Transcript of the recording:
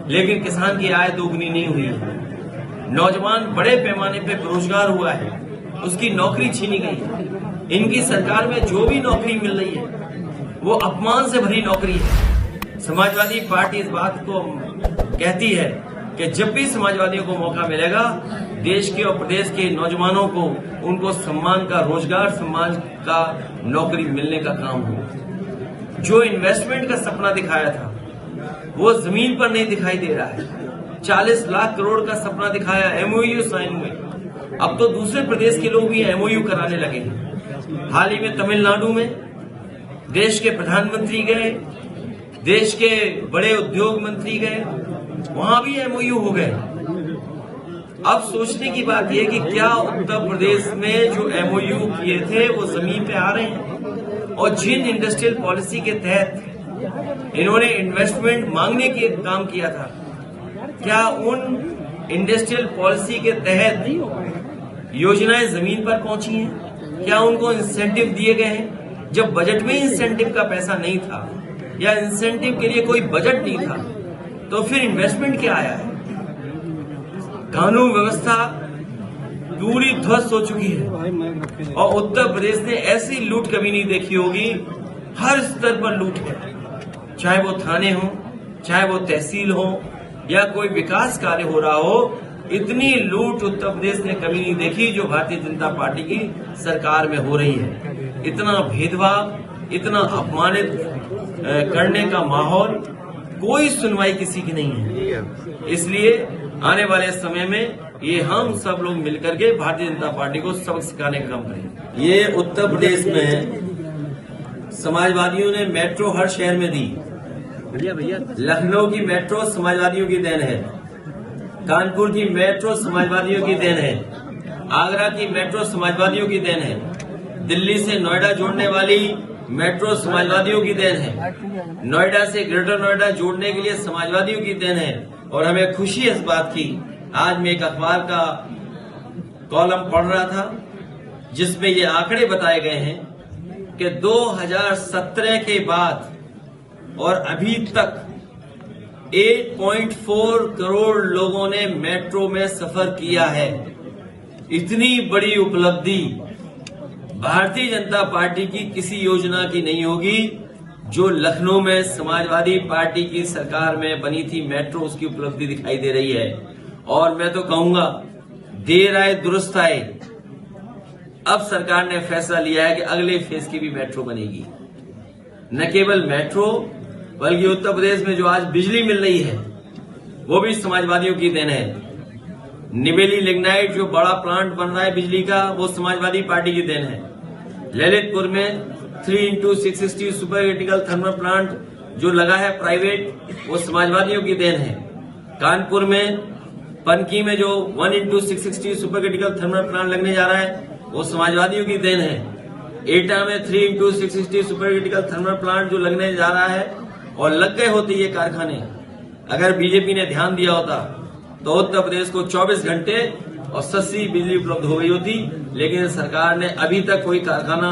लेकिन किसान की आय दोगुनी नहीं हुई है। नौजवान बड़े पैमाने पे बेरोजगार हुआ है, उसकी नौकरी छीनी गई है। इनकी सरकार में जो भी नौकरी मिल रही है वो अपमान से भरी नौकरी है। समाजवादी पार्टी इस बात को कहती है कि जब भी समाजवादियों को मौका मिलेगा, देश के और प्रदेश के नौजवानों को उनको सम्मान का, रोजगार सम्मान का नौकरी मिलने का काम हो। जो इन्वेस्टमेंट का सपना दिखाया था वो जमीन पर नहीं दिखाई दे रहा है। 40 लाख करोड़ का सपना दिखाया, एमओयू साइन हुए, अब तो दूसरे प्रदेश के लोग भी एमओयू कराने लगे हैं। हाल ही में तमिलनाडु में देश के प्रधानमंत्री गए, देश के बड़े उद्योग मंत्री गए, वहां भी एमओयू हो गए। अब सोचने की बात यह कि क्या उत्तर प्रदेश में जो एमओयू किए थे वो जमीन पे आ रहे हैं, और जिन इंडस्ट्रियल पॉलिसी के तहत इन्होंने इन्वेस्टमेंट मांगने के काम किया था, क्या उन इंडस्ट्रियल पॉलिसी के तहत योजनाएं जमीन पर पहुंची हैं? क्या उनको इंसेंटिव दिए गए हैं? जब बजट में इंसेंटिव का पैसा नहीं था या इंसेंटिव के लिए कोई बजट नहीं था, तो फिर इन्वेस्टमेंट क्या आया है? कानून व्यवस्था पूरी ध्वस्त हो चुकी है और उत्तर प्रदेश ने ऐसी लूट कभी नहीं देखी होगी। हर स्तर पर लूट है, चाहे वो थाने हो, चाहे वो तहसील हो, या कोई विकास कार्य हो रहा हो। इतनी लूट उत्तर प्रदेश ने कभी नहीं देखी जो भारतीय जनता पार्टी की सरकार में हो रही है। इतना भेदभाव, इतना अपमानित करने का माहौल, कोई सुनवाई किसी की नहीं है। इसलिए आने वाले समय में ये हम सब लोग मिलकर के भारतीय जनता पार्टी को सबक सिखाने का काम करेंगे। ये उत्तर प्रदेश में समाजवादियों ने मेट्रो हर शहर में दी। लखनऊ की मेट्रो समाजवादियों की देन है, कानपुर की मेट्रो समाजवादियों की देन है, आगरा की मेट्रो समाजवादियों की देन है, दिल्ली से नोएडा जोड़ने वाली मेट्रो समाजवादियों की देन है, नोएडा से ग्रेटर नोएडा जोड़ने के लिए समाजवादियों की देन है। और हमें खुशी है इस बात की, आज मैं एक अखबार का कॉलम पढ़ रहा था जिसमें ये आंकड़े बताए गए हैं कि 2017 के बाद और अभी तक 8.4 करोड़ लोगों ने मेट्रो में सफर किया है। इतनी बड़ी उपलब्धि भारतीय जनता पार्टी की किसी योजना की नहीं होगी। जो लखनऊ में समाजवादी पार्टी की सरकार में बनी थी मेट्रो, उसकी उपलब्धि दिखाई दे रही है। और मैं तो कहूंगा, देर आए दुरुस्त आए। अब सरकार ने फैसला लिया है कि अगले फेज की भी मेट्रो बनेगी। न केवल मेट्रो, बल्कि उत्तर प्रदेश में जो आज बिजली मिल रही है वो भी समाजवादियों की देन है। निवेली लिग्नाइट जो बड़ा प्लांट बन रहा है बिजली का, वो समाजवादी पार्टी की देन है। ललितपुर में 3x660 super critical thermal plant जो लगा है प्राइवेट, वो समाजवादियों की देन है। कानपुर में पनकी में जो 1x660 super critical thermal plant लगने जा रहा है, वो समाजवादियों की देन है। एटा में 3x660 super critical thermal plant जो लगने जा रहा है, और लग गए होते ये कारखाने, अगर बीजेपी ने ध्यान दिया होता तो उत्तर प्रदेश को 24 घंटे और सस्ती बिजली उपलब्ध हो गई होती। लेकिन सरकार ने अभी तक कोई कारखाना